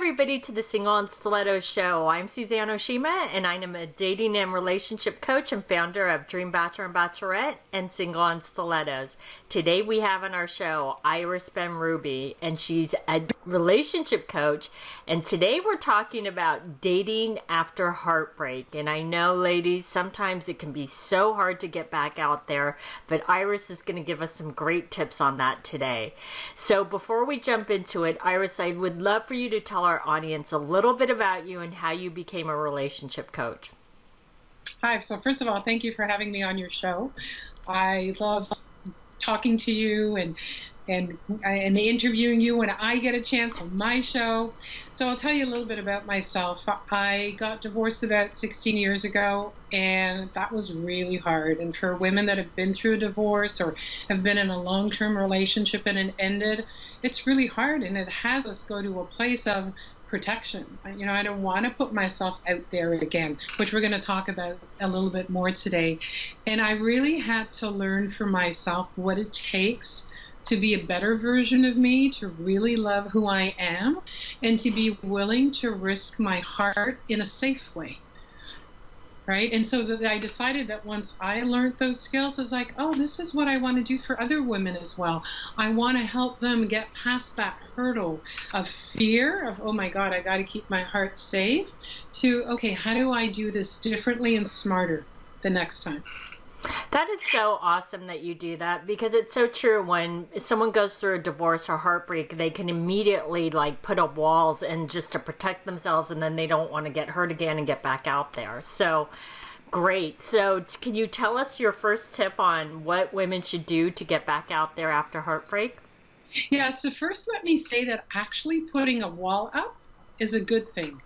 everybody to the Single and Stiletto Show. I'm Suzanne Oshima, and I'm a dating and relationship coach and founder of Dream Bachelor and Bachelorette and Single on Stilettos. Today we have on our show Iris Benrubi, and she's a relationship coach. And today we're talking about dating after heartbreak. And I know, ladies, sometimes it can be so hard to get back out there, but Iris is going to give us some great tips on that today. So before we jump into it, Iris, I would love for you to tell our audience a little bit about you and how you became a relationship coach. Hi, so first of all, thank you for having me on your show. I love talking to you and interviewing you when I get a chance on my show. So I'll tell you a little bit about myself. I got divorced about 16 years ago, and that was really hard. And for women that have been through a divorce or have been in a long-term relationship and it ended, it's really hard, and it has us go to a place of protection. You know, I don't want to put myself out there again, which we're going to talk about a little bit more today. And I really had to learn for myself what it takes to be a better version of me, to really love who I am, and to be willing to risk my heart in a safe way, right? And so I decided that once I learned those skills, it's like, oh, this is what I want to do for other women as well. I want to help them get past that hurdle of fear of, oh my God, I got to keep my heart safe, to, okay, how do I do this differently and smarter the next time? That is so awesome that you do that, because it's so true. When someone goes through a divorce or heartbreak, they can immediately like put up walls and just to protect themselves, and then they don't want to get hurt again and get back out there. So great. So can you tell us your first tip on what women should do to get back out there after heartbreak? Yeah, so first let me say that actually putting a wall up is a good thing.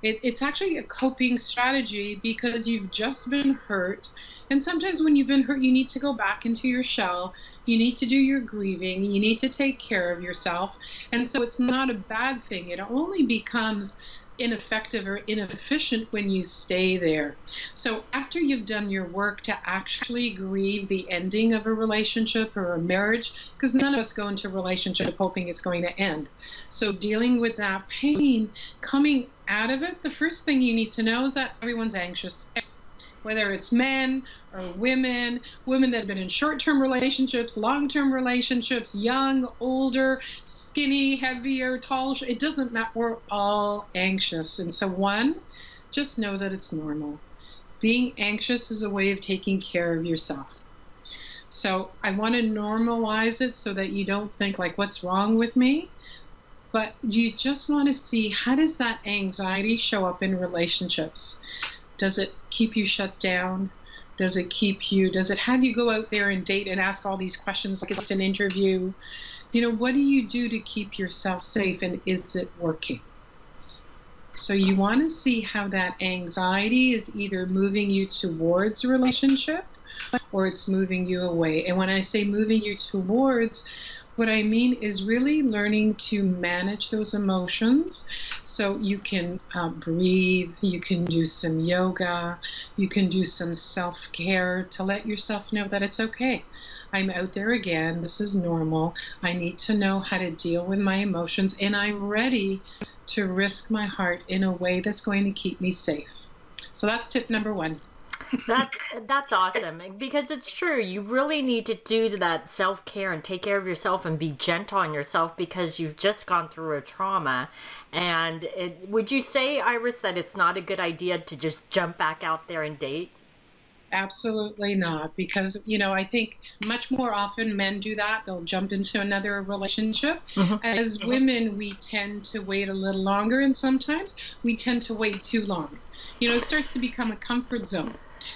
It's actually a coping strategy because you've just been hurt. And sometimes when you've been hurt, you need to go back into your shell. You need to do your grieving. You need to take care of yourself. And so it's not a bad thing. It only becomes ineffective or inefficient when you stay there. So after you've done your work to actually grieve the ending of a relationship or a marriage, because none of us go into a relationship hoping it's going to end. So dealing with that pain, coming out of it, the first thing you need to know is that everyone's anxious. Whether it's men or women that have been in short-term relationships, long-term relationships, young, older, skinny, heavier, tall, it doesn't matter. We're all anxious. And so one, just know that it's normal. Being anxious is a way of taking care of yourself. So I want to normalize it so that you don't think like, what's wrong with me? But you just want to see, how does that anxiety show up in relationships? Does it keep you shut down? Does it have you go out there and date and ask all these questions like it's an interview? You know, what do you do to keep yourself safe, and is it working? So you want to see how that anxiety is either moving you towards a relationship or it's moving you away. And when I say moving you towards, what I mean is really learning to manage those emotions. So you can breathe, you can do some yoga, you can do some self-care to let yourself know that it's okay. I'm out there again, this is normal. I need to know how to deal with my emotions, and I'm ready to risk my heart in a way that's going to keep me safe. So that's tip number one. That's awesome, because it's true. You really need to do that self-care and take care of yourself and be gentle on yourself, because you've just gone through a trauma. And would you say, Iris, that it's not a good idea to just jump back out there and date? Absolutely not, because, you know, I think much more often men do that. They'll jump into another relationship. As women, we tend to wait a little longer, and sometimes we tend to wait too long. You know, it starts to become a comfort zone.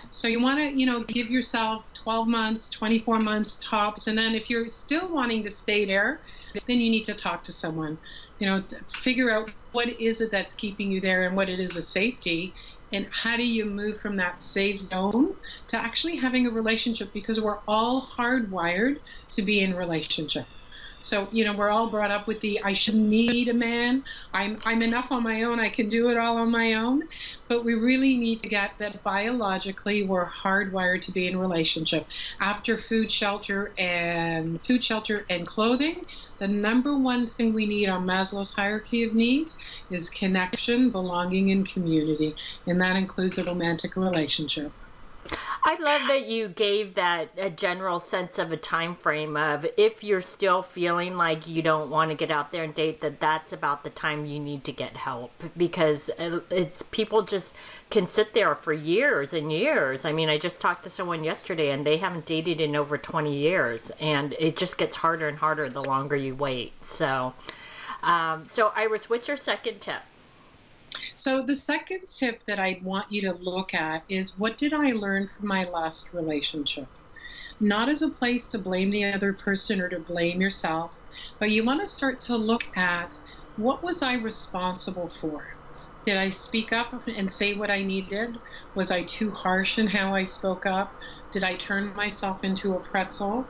So you want to, you know, give yourself 12 months, 24 months tops. And then if you're still wanting to stay there, then you need to talk to someone, you know, to figure out what is it that's keeping you there and what it is a safety. And how do you move from that safe zone to actually having a relationship? Because we're all hardwired to be in relationship. So, we're all brought up with the I shouldn't need a man. I'm enough on my own. I can do it all on my own. But we really need to get that biologically we're hardwired to be in a relationship. After food, shelter, and clothing, the number one thing we need on Maslow's hierarchy of needs is connection, belonging, and community. And that includes a romantic relationship. I love that you gave that a general sense of a time frame of if you're still feeling like you don't want to get out there and date, that's about the time you need to get help, because it's people just can sit there for years and years. I mean, I just talked to someone yesterday and they haven't dated in over 20 years, and it just gets harder and harder the longer you wait. So Iris, what's your second tip? So the second tip that I want you to look at is, what did I learn from my last relationship? Not as a place to blame the other person or to blame yourself, but you want to start to look at, what was I responsible for? Did I speak up and say what I needed? Was I too harsh in how I spoke up? Did I turn myself into a pretzel?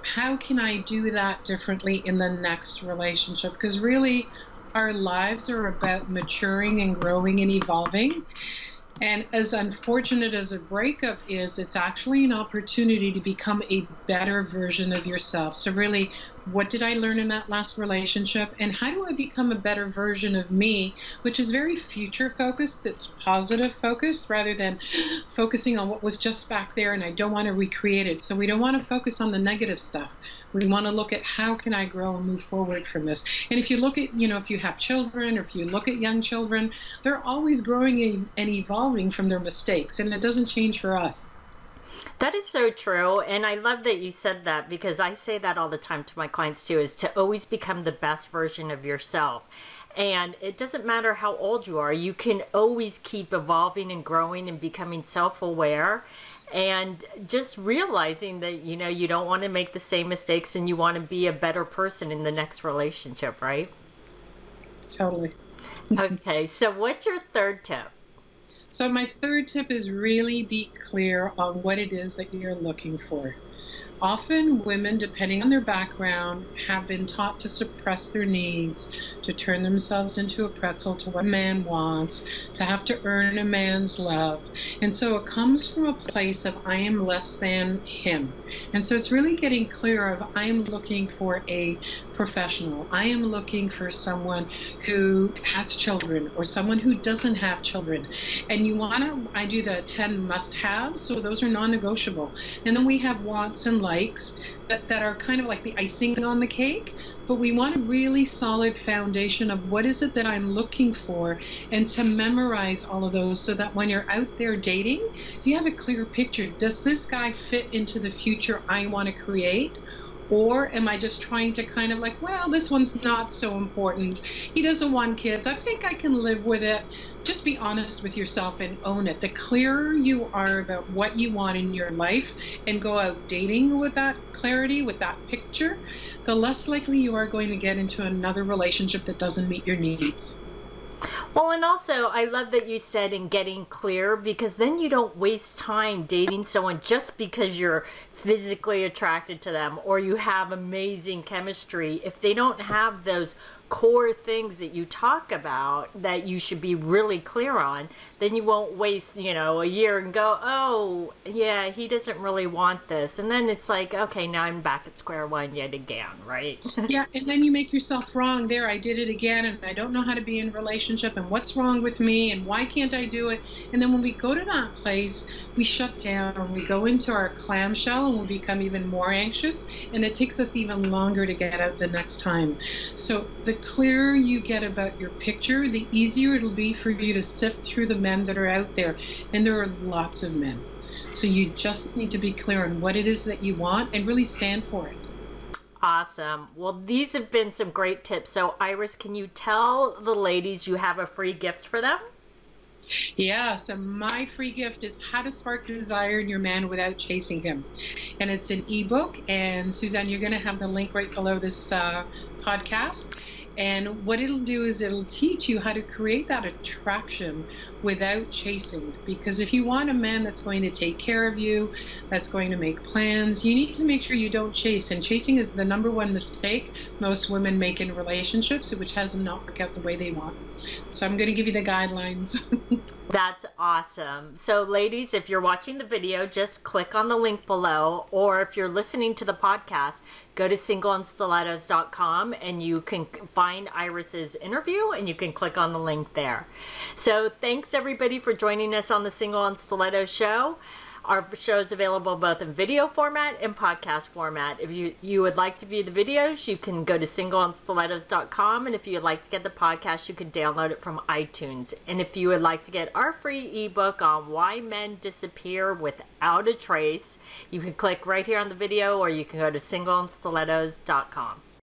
How can I do that differently in the next relationship? Because really, our lives are about maturing and growing and evolving. And as unfortunate as a breakup is, it's actually an opportunity to become a better version of yourself. So really, what did I learn in that last relationship? And how do I become a better version of me, which is very future focused. It's positive focused rather than focusing on what was just back there and I don't want to recreate it. So we don't want to focus on the negative stuff. We want to look at, how can I grow and move forward from this? And if you look at, if you have children, or if you look at young children, they're always growing and evolving from their mistakes, and it doesn't change for us. That is so true. And I love that you said that, because I say that all the time to my clients too, is to always become the best version of yourself. And it doesn't matter how old you are, you can always keep evolving and growing and becoming self-aware. And just realizing that, you don't want to make the same mistakes and you want to be a better person in the next relationship, right? Totally. Okay, so what's your third tip? So my third tip is, really be clear on what it is that you're looking for. Often women, depending on their background, have been taught to suppress their needs, to turn themselves into a pretzel to what a man wants, to have to earn a man's love. And so it comes from a place of, I am less than him. And so it's really getting clear of, I am looking for a professional. I am looking for someone who has children or someone who doesn't have children. And you want to, I do the 10 must-haves, so those are non-negotiable. And then we have wants and likes that are kind of like the icing on the cake. But we want a really solid foundation of, what is it that I'm looking for, and to memorize all of those so that when you're out there dating, you have a clear picture. Does this guy fit into the future I want to create? Or am I just trying to kind of like, well, this one's not so important. He doesn't want kids. I think I can live with it. Just be honest with yourself and own it. The clearer you are about what you want in your life and go out dating with that clarity, with that picture, the less likely you are going to get into another relationship that doesn't meet your needs. Well, and also, I love that you said in getting clear, because then you don't waste time dating someone just because you're physically attracted to them or you have amazing chemistry. If they don't have those core things that you talk about that you should be really clear on, then you won't waste, a year and go, oh, yeah, he doesn't really want this. And then it's like, okay, now I'm back at square one yet again, right? Yeah, and then you make yourself wrong. There, I did it again, and I don't know how to be in a relationship, and what's wrong with me, and why can't I do it? And then when we go to that place, we shut down, we go into our clamshell, and we become even more anxious, and it takes us even longer to get out the next time. So the clearer you get about your picture, the easier it'll be for you to sift through the men that are out there. And there are lots of men. So you just need to be clear on what it is that you want and really stand for it. Awesome. Well, these have been some great tips. So Iris, can you tell the ladies you have a free gift for them? Yeah, so my free gift is How to Spark Desire in Your Man Without Chasing Him. And it's an ebook. And Suzanne, you're going to have the link right below this podcast. And what it'll do is it'll teach you how to create that attraction without chasing. Because if you want a man that's going to take care of you, that's going to make plans, you need to make sure you don't chase. And chasing is the #1 mistake most women make in relationships, which has them not work out the way they want. So I'm going to give you the guidelines. That's awesome. So ladies, if you're watching the video, just click on the link below, or if you're listening to the podcast, go to singleonstilettos.com and you can find Iris's interview and you can click on the link there. So thanks everybody for joining us on the Single on Stilettos show. Our show is available both in video format and podcast format. If you would like to view the videos, you can go to singleonstilettos.com, and if you would like to get the podcast, you can download it from iTunes. And if you would like to get our free ebook on why men disappear without a trace, you can click right here on the video, or you can go to singleonstilettos.com.